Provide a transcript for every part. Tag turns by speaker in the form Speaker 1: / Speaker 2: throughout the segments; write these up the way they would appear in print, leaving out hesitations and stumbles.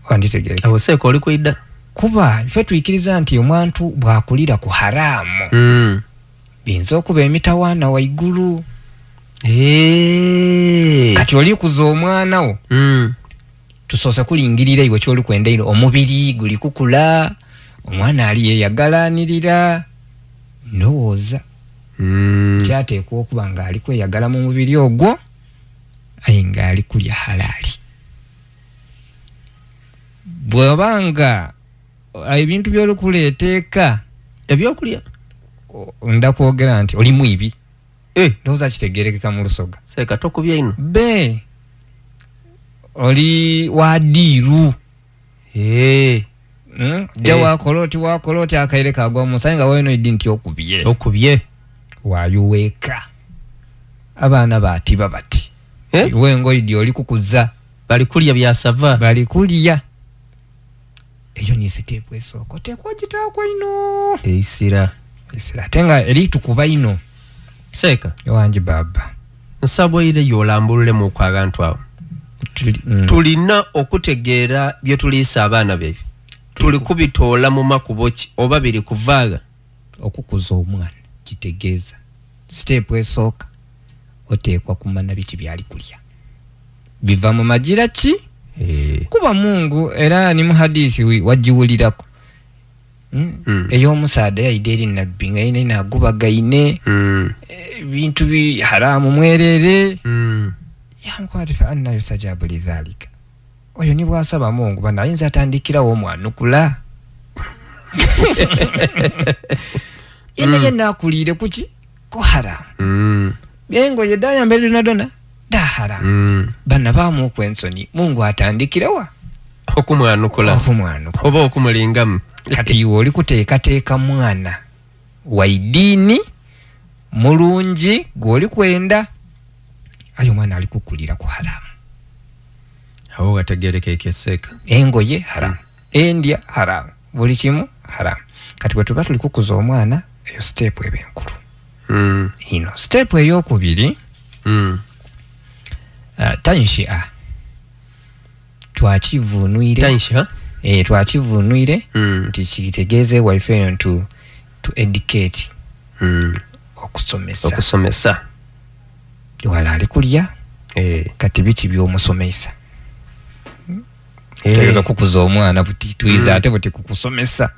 Speaker 1: Wanditegereke.
Speaker 2: Awo Seeka oli kwidda.
Speaker 1: Kuba ife tuyikiriza nti omuntu bwakulira ku haramu. Binza okuba emitawaana waigulu. Kati oli kuza omwana wo. Tusoose kulingirira iwe kyoli kwenda ino omubiri guli kukula, omwana ali yeyagalanirira. Ndowooza kyateekwa okuba nga ali kweyagala mu mubiri ogwo aye nga ali kulya halali. Bw'obanga ebintu by'olukuleeteeka ebyokulya ndakwogera nti oli mwibi. Ndowooza kitegeerekeka mu Lusoga.
Speaker 2: Seeka tokubye ino.
Speaker 1: Oli wadiiru. Ja wakoloti akaire kagwa musayi nga weno idi nti okubye. Wayuweeka. Abaana batiba bati. Wengo idi oli kukuza.
Speaker 2: Bali kulya byasava.
Speaker 1: Bali kulya. Eyo ni sitepu esooka oteekwa gitaakwa ino.
Speaker 2: Eisira.
Speaker 1: Tenga eri tukuba ino.
Speaker 2: Seeka.
Speaker 1: Ewangi baba.
Speaker 2: Nsabwaire y'olambululemu ku abantu awo. Tulina okutegeera bye tuliisa abaana baffe. Tuli kubitoola mu makubo ki oba biri kuvaaga.
Speaker 1: Okukuza omwana kitegeeza sitepu esooka oteekwa kumanya biki byali kulya. Biva mu magira ki? Kuba Mungu era ni mu hadisi wajiwulirako. Ey'omusaada yayidde eri nabbi nga yina agubagaine bintu bi haramu mwerere. Yankwati fa anna yusajabu lidhalika. Oyo ni bwasaba Mungu bana ayinza atandikirawo omwanukula. Yena akulire kuki? Ko haramu. Byengo yedaya mbele nadona da haramu. Bana bamu okwensoni Mungu atandikirawa
Speaker 2: okumwanukula. Oba okumulingamu.
Speaker 1: Kati iwe oli kuteekateeka mwana wa idini mulungi gw'oli kwenda ayo mwana ali kukulira ku haramu.
Speaker 2: Awo gategerekeke Seeka.
Speaker 1: Engoye haramu. Endya haramu. Buli kimu haramu. Kati bwe tuba tuli kukuza omwana eyo step eba enkulu. Ino step ey'okubiri tanshi'a twakivuunwire.
Speaker 2: Tanshi'a?
Speaker 1: Twakivuunwire nti kitegeeze waife eno to educate. Okusomesa. Wala ali kulya. Kati biki by'omusomesa. Tegeza kukuza omwana buti tuiza ate buti kukusomesa.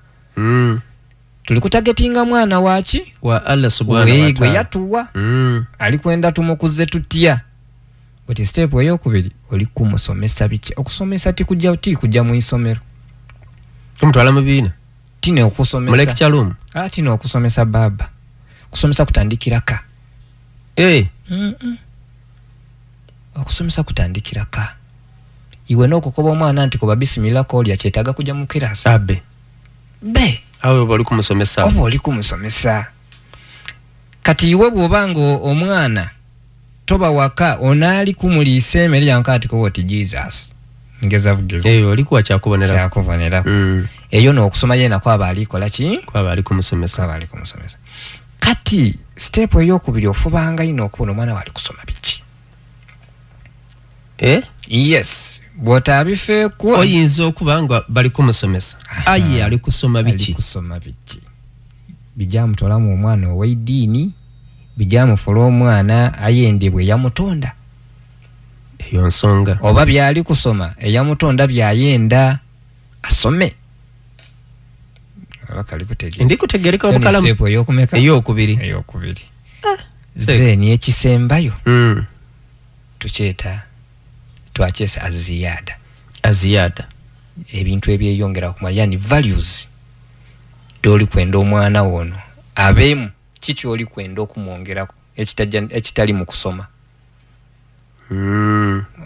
Speaker 1: Tuli kutagetinga mwana waki?
Speaker 2: Wa Allah subhanahu wa ta'ala.
Speaker 1: Gwe yatuwa. Ali kwenda tumukuze tutya. Buti step ey'okubiri oli kumusomesa biki? Okusomesa tikujja mu isomero.
Speaker 2: Tumutwala mu biina.
Speaker 1: Tine okusomesa.
Speaker 2: Mu lecture room.
Speaker 1: Tine okusomesa baba. Kusomesa kutandikira ka. Okusomesa kutandikira ka. Iwe n'okukoba omwana nti koba bisimila kolya kyetaaga kujja mu kirasi.
Speaker 2: Awe oba oli kumusomesa.
Speaker 1: Oba oli kumusomesa. Kati iwe bw'obanga omwana toba waka onaali kumuliisa emmere yankati koba oti Jesus. Ngeza bugezi.
Speaker 2: Oli kuwa
Speaker 1: kyakubonera. Eyo n'okusoma yena kwaba alikola ki?
Speaker 2: Kwaba ali kumusomesa.
Speaker 1: Kati step ey'okubiri ofubanga ino okubona omwana wali kusoma biki. Yes. Bw'otabifeeko
Speaker 2: oyinza okuba nga bali kumusomesa. Aye ali kusoma biki?
Speaker 1: Bijamutolamu omwana ow'eddiini, bijamufula omwana ayendebwe eyamutonda.
Speaker 2: Eyo nsonga.
Speaker 1: Oba byali kusoma eyamutonda byayenda asome. Abakali kutegeera.
Speaker 2: Ndi kutegereka obukalamu.
Speaker 1: Step ey'okumeka? Ey'okubiri. Then ekisembayo. Tukyeta twakyesa aziyada. Ebintu ebyeyongera ku yani values. Toli kwenda omwana wono abeemu kiki oli kwenda okumwongerako ekitali mu kusoma.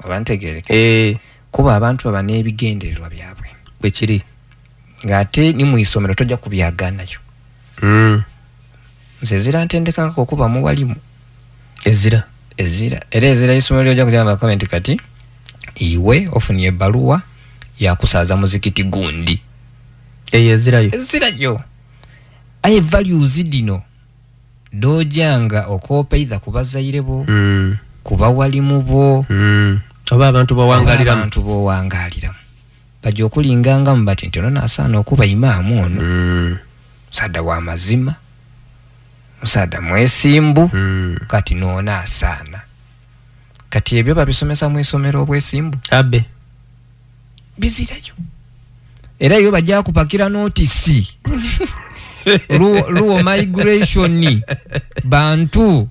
Speaker 1: Abantegereke. Kuba abantu baba n'ebigendererwa byabwe
Speaker 2: bwe kiri
Speaker 1: ng'ate ni mu isomero tojja kubyaganayo. Nze ezira ntendekanga okuba mu walimu
Speaker 2: ezira
Speaker 1: era ezira isomero lyojja kugamba comment kati iwe ofunye ebbaluwa yakusaaza muzikiti gundi. Ezirayo aye values dino dojanga okoopa either kubazaire bo kuba walimu bo
Speaker 2: oba abantu bowangaliramu
Speaker 1: bajja okulinganga mu bati nti ono naasaana okuba imaamu ono. Musaada wa mazima, musaada mwesimbu, kati noona asaana. Kati ebyo babisomesa mu isomero obwesimbu
Speaker 2: abe
Speaker 1: bizirayo. Era yo bajja kupakira notisi luwo migration bantu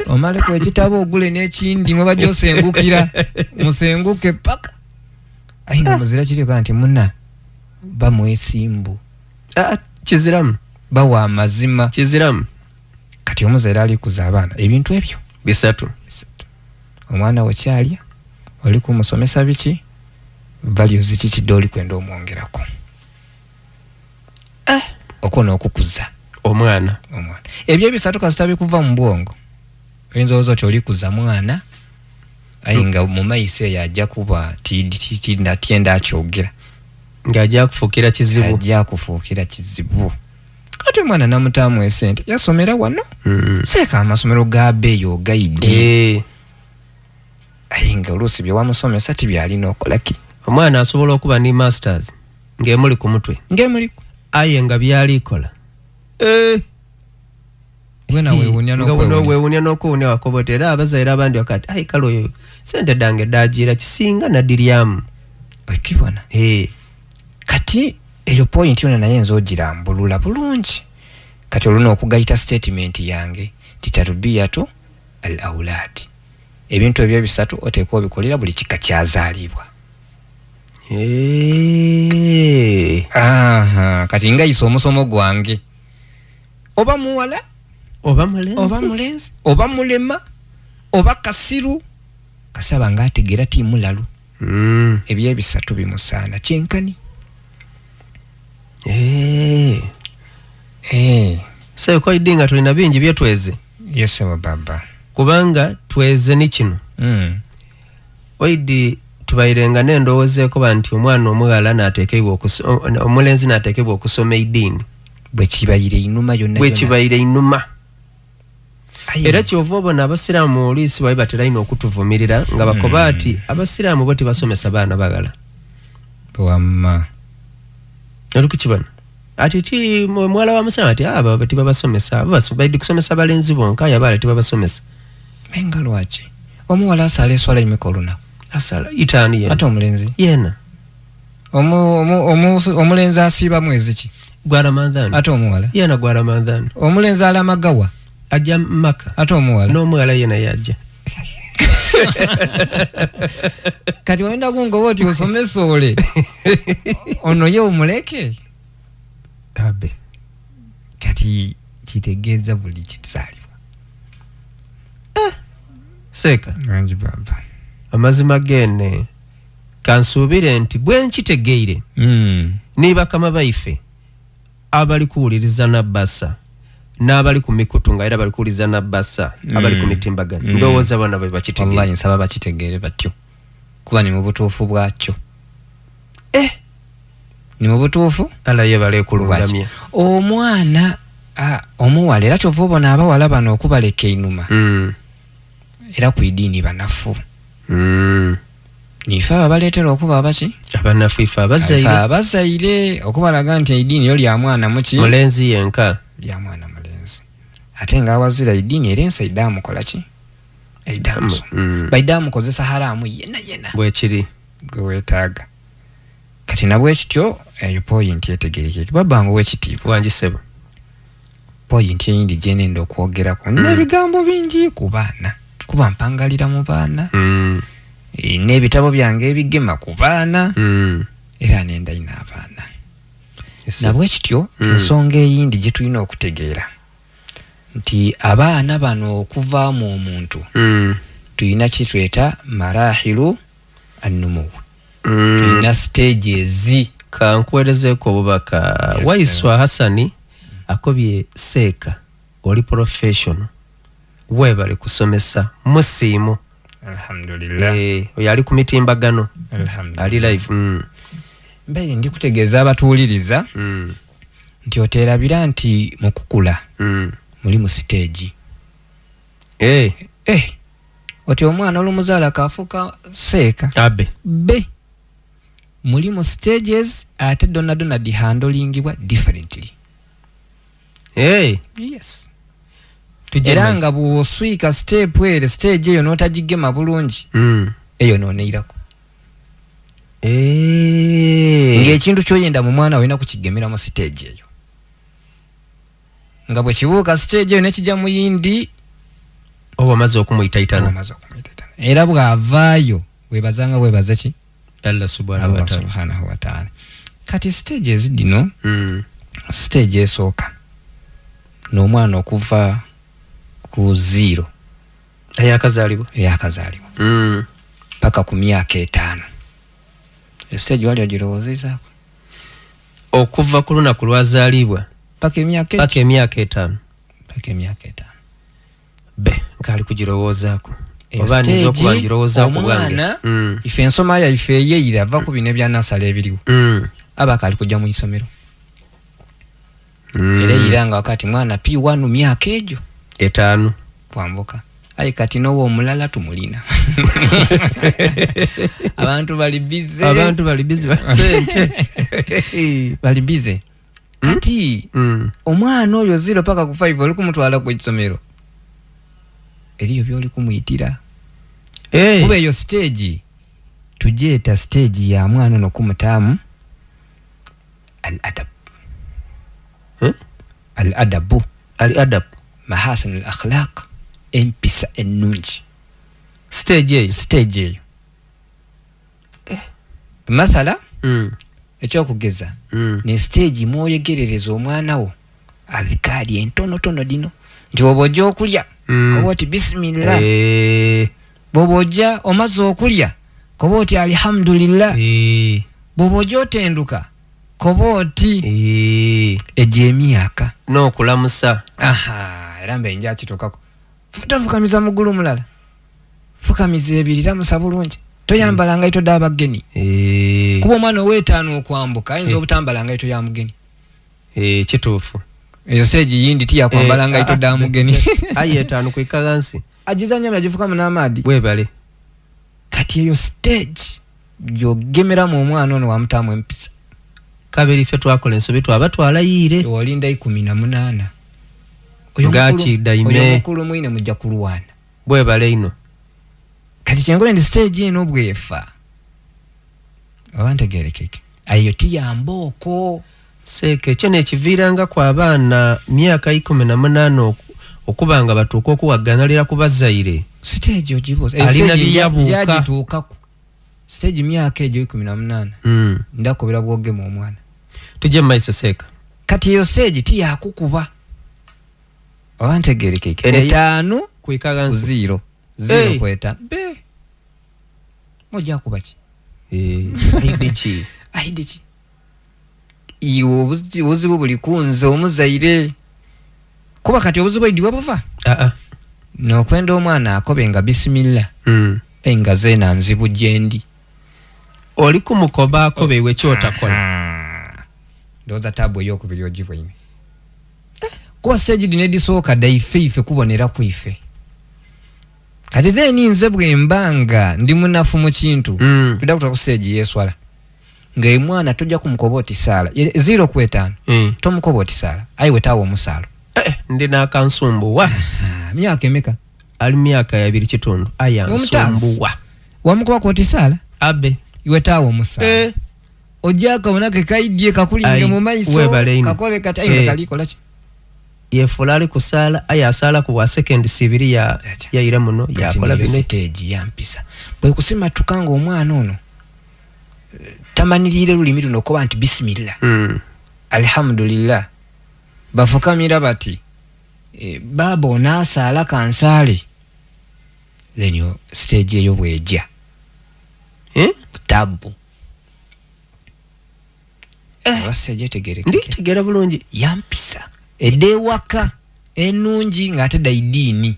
Speaker 1: omale ku ekitabo ogule n'ekindi mwe bajja osengukira musenguke paka ayi nga muzira kirika nti muna bamwesimbu
Speaker 2: kiziramu
Speaker 1: bawa amazima
Speaker 2: kiziramu.
Speaker 1: kati omuzaire ali kuza abaana ebintu ebyo
Speaker 2: bisatu.
Speaker 1: omwana we kyalya oli kumusomesa biki values kiki oli kwenda omwongerako okona okukuza
Speaker 2: omwana
Speaker 1: ebyo bisatu kasita bikuva mu bwongo oyinza olowooza oti oli kuza mwana ayi nga mu maiso eyo ajja kuba tienda akyogera
Speaker 2: ng'ajja kufuukira kizibu.
Speaker 1: ajja kufuukira kizibu. Kati omwana namutaamu esente yasomera wano seeka amasomero ga beeyo gaidi ayi nga oluusi bye wamusomesa tibyalina okolaki.
Speaker 2: Omwana asobola okuba ni masters ng'emuli ku mutwe
Speaker 1: ng'emuliku
Speaker 2: aye nga byalikola
Speaker 1: wena
Speaker 2: weewuunya n'okwewuunya wakobote. Era abazaire abandi wakati ayi kale oyo sente dange dagira kisinga nadiryamu
Speaker 1: okibona. Kati eyo point yona naye nzo ogirambulula bulungi. Kati oluna okugayita statement yange titarubiyatu al auladi. Ebintu ebyo bisatu oteeka obikolera buli kika kyazaalibwa. Kati ngayisa omusomo gwange oba muwala
Speaker 2: oba
Speaker 1: mulenzi oba mulema oba kasiru kasaba ng'ategeera timulalu. Ebyo ebisatu bimusaana kyenkani.
Speaker 2: So koidi nga tulina bingi byetweze.
Speaker 1: Yes baba.
Speaker 2: Kubanga tweze ni kino. Oidi tubairenga n'endowoozeeko banti omwana omughala n'ateekebwa omulenzi n'ateekebwa okusoma eddiini.
Speaker 1: Bwe kibayire inuma yonna.
Speaker 2: Bwe kibayire inuma. Era kyova obona abasiraamu oluusi bali batera ino okutuvumirira nga bakoba ati abasiraamu bo tebasomesa baana bagala.
Speaker 1: Wamma.
Speaker 2: Olukukibona ati ti mwala wa musana ati aba bati babasomesa baidi kusomesa balenzi bonka yabala tibabasomesa.
Speaker 1: Menga lwaki omuwala asala eswala imikoluna
Speaker 2: asala itani yena
Speaker 1: ate omulenzi
Speaker 2: yena
Speaker 1: omulenzi asiiba mwezi ki
Speaker 2: gwa Ramadhan
Speaker 1: ate omuwala
Speaker 2: yena gwa Ramadhan.
Speaker 1: Omulenzi ala magawa
Speaker 2: ajja Maka
Speaker 1: ate omuwala
Speaker 2: n'omuwala yena yajja.
Speaker 1: Kati wenda kungo oti usomesa ole ono ye omuleke
Speaker 2: abe
Speaker 1: kati kitegeeza buli kituzaalibwa.
Speaker 2: Seeka
Speaker 1: rangi baba
Speaker 2: amazima gene kansuubire nti bwe nkitegeire niba kama baife abali kuwuliriza nabbasa n'abali ku mikutu nga era bali kuwuliriza nabbasa abali ku mitimbagano ndowooza bana bwe bakitegeere.
Speaker 1: Wallahi nsaba bakitegeere batyo kuba ni mu butuufu bwakyo. Ni mu butuufu
Speaker 2: ala ye bale kulundamya
Speaker 1: omwana omuwala era kyova obona abawala bano okubaleka einuma era ku iddiini banafu. Nife abaleetera okuba abaki
Speaker 2: abanafu ife
Speaker 1: abazaire okubalaga nti iddiini yo lya mwana muki
Speaker 2: mulenzi yenka
Speaker 1: lya mwana mulenzi ate nga awazira iddiini era ensi eddaamu kola ki eddaamu baidaamu kozesa haramu yena
Speaker 2: bwe kiri
Speaker 1: gwe weetaaga. Kati nabwe kityo eyo point etegerekeke babanga w'ekitiibwa
Speaker 2: wangisebo.
Speaker 1: Point eyindi gye nenda okwogerako n'ebigambo bingi ku baana kuba mpangalira mu baana n'ebitabo byange ebigema ku baana era nenda ina abaana. Nabwe kityo ensonga eyindi gye tulina okutegeera nti abaana bano okuvaamu omuntu tulina kitweta marahilu annumu. Tulina stages.
Speaker 2: Kankuwerezeeko obubaka Waiswa Hassani akobye Seeka oli professional webale kusomesa musiimu.
Speaker 1: Alhamdulillah.
Speaker 2: Oyo ali ku mitimbagano ali live.
Speaker 1: Mbaire ndi kutegeeza abatuuliriza nti oteerabira nti mu kukula muli mu stage. oti omwana olumuzaala kafuka seeka
Speaker 2: abe
Speaker 1: be mulimu stages ate donna di handlingibwa differently. Yes. Era nga bw'oswika step ere stage eyo n'otagigema bulungi eyo nooneirako. Ng'ekintu ky'oyenda mu mwana olina kukigemera mu stage eyo. Nga bwe kibuuka stage eyo ne kijja mu yindi
Speaker 2: oba amaze okumuyitaitana.
Speaker 1: Era bw'avaayo weebazanga bwebaza ki?
Speaker 2: Allah subhanahu wa ta'ala.
Speaker 1: Kati stages dino stage esooka n'omwana okuva ku 0 eyakazaalibwa paka ku myaka 5. Stage wali ogirowoozezaako
Speaker 2: okuva ku lunaku lwazaalibwa
Speaker 1: paka emyaka
Speaker 2: 5 be nkaali kugirowoozaako oba nizo okubangirowoozaako bwange
Speaker 1: ife ensoma yaife eyeeyira ava ku bino ebya nasala ebiriwo abaka ali kujja mu isomero era eyira nga wakati mwana P1 myaka egyo
Speaker 2: 5
Speaker 1: kwambuka ayi kati nowo omulala tumulina abantu bali busy
Speaker 2: basente
Speaker 1: bali busy kati omwana oyo 0 paka ku 5 oli kumutwala ku isomero eriyo byoli kumuyitira kuba eyo stage tujeeta stage ya mwana no kumutaamu al-adab mahasin al-akhlaq empisa ennungi
Speaker 2: stage
Speaker 1: eyo masala ekyokugeza ne stage mwoyegerereza omwana wo azikaali entonotono dino nti bwoba ojja okulya koba oti bismillah bwoba ojja omaze okulya koba oti alhamdulillah bwoba ojja otenduka koba oti egyo emyaka
Speaker 2: n'okulamusa
Speaker 1: era mbe nja kituukako tofukamiza mugulu mulala fukamiza ebiri ramusa bulungi toyambala ngaito d'abagenyi kuba omwana ow'etaano okwambuka ayinza obutambala ngaito ya mugenyi
Speaker 2: kituufu
Speaker 1: eyo stage yindi tiyakwambala ngaito dda mugenyi
Speaker 2: ayi 5 kwikagansi
Speaker 1: agizanya byagifukamu n'amaadi
Speaker 2: webale
Speaker 1: kati eyo stage gyogemeramu omwana ono wamutaamu empisa
Speaker 2: kabiri ffe twakola ensobi twabatwala yiire
Speaker 1: olinda 18
Speaker 2: ngakidaime
Speaker 1: oyo mukulu mwine mujja kulwana
Speaker 2: bwebale ino
Speaker 1: kati kyengole ndi stage eno bwefa abantegerekeke ayo tiyambooko
Speaker 2: seeke ekyo nekiviiranga ku abaana myaka 18 okubanga batuuka okuwaganalira ku bazaire
Speaker 1: stage ogibuuza
Speaker 2: alina liyabuuka
Speaker 1: gyagituukako stage myaka egyo 18 ndakobera bwogema omwana
Speaker 2: tujje mumaiso seeka
Speaker 1: kati eyo stage tiyakukuba abantegerekeke 5
Speaker 2: kwikagansi
Speaker 1: 0 kweta be moja kuba ki aidiki iwo obuzibu buli kunze omuzaire kuba kati obuzibu idiwa buva n'okwenda omwana akobenga bismillah enga zeena nzibu gyendi
Speaker 2: oli kumukoba akobewe kyotakola
Speaker 1: ndowooza tabu ey'okubiri ogivuyime kuba stage dino edisooka daife kubonera kwaife kati then nze bwembanga ndi munafu mu kintu tudda kutuuka ku stage yeswala ng'omwana tojja kumukoba oti saala 0 ku 5 tomukoba oti saala ayi wetaawo omusaalo
Speaker 2: ndi n'akansumbuwa
Speaker 1: myaka emeka
Speaker 2: ali myaka 2 kitundu ayansumbuwa
Speaker 1: wamukoba kwoti saala
Speaker 2: abe
Speaker 1: wetaawo omusaalo ojja akabona ke kaidye kakulinge mu maiso kakole kati ayi kalikola ki
Speaker 2: yefuula ali kusaala aye asaala ku bwa second sibiri yaire muno yakola bino
Speaker 1: stage yampisa bwe kusimatukanga omwana ono tamanirire lulimi luno okuba nti bismillah alhamdulillah bafukamira bati baba onaasaala kansaale then yo stage eyo bwejja tabu
Speaker 2: nditegera bulungi
Speaker 1: yampisa edewaka enungi ng'ate daidiini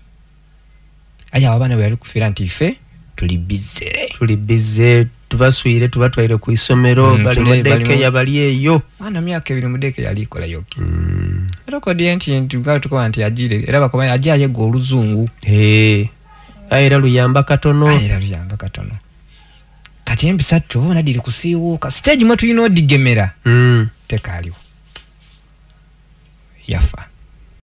Speaker 1: aye abaana bwe bali kufiira nti ife tuli bize tubaswire tubatwaire ku isomero bali mudeke yabali eyo mwana myaka 2 mudeke yali kola yoki era kodi enti tukuba nti ajire era bakoba ajaye go oluzungu
Speaker 2: Aira luyamba katono.
Speaker 1: Kati empisa tubona diri kusiiwuuka stage mwe tulina odigemera tekaliwo yafa.